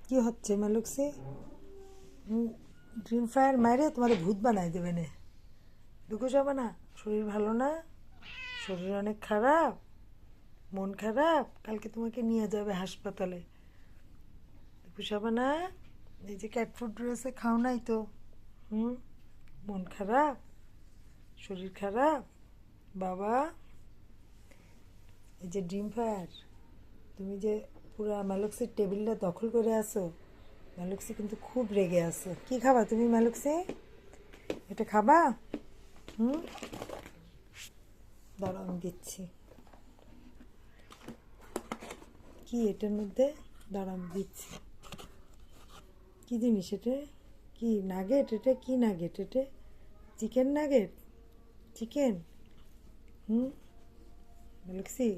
কি হচ্ছে মালুকসি? Dream fire মাইরে তোমাদের ভূত বানাই দেবে না। দুঃখ যাবে না? শরীর ভালো না? শরীর অনেক খারাপ, মন খারাপ, কালকে তোমাকে নিয়ে যাবে হাসপাতালে। দুঃখ না? এই যে ক্যাট ফুড রয়েছে, খাও নাই তো? হুম, মন খারাপ, শরীর খারাপ, বাবা। এই যে ড্রিম ফায়ার, তুমি যে পুরা ম্যালক্সির টেবিলটা দখল করে আসো, ম্যালক্সি কিন্তু খুব রেগে আছে। কি খাবা তুমি ম্যালক্সি? এটা খাবা? হুম, দাঁড়াও আমি দিচ্ছি। কি এটার মধ্যে? দাঁড়াও আমি দিচ্ছি। কি জিনিস এটা? কি নাগেট? এটা কি নাগেট? এটা চিকেন নাগেট? চিকেন? হুম, ম্যালক্সি।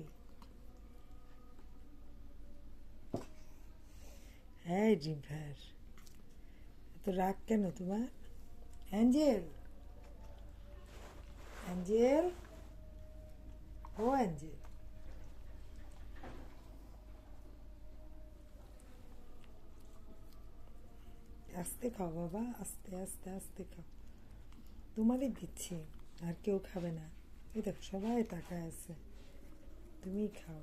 হ্যাঁ ড্রিম ফায়ার, এত রাগ কেন তোমার? অ্যাঞ্জেল, অ্যাঞ্জেল, ও অ্যাঞ্জেল, আস্তে খাও বাবা, আস্তে আস্তে আস্তে খাও। তোমারই দিচ্ছি, আর কেউ খাবে না। এই দেখো সবাই তাকায় আছে, তুমিই খাও।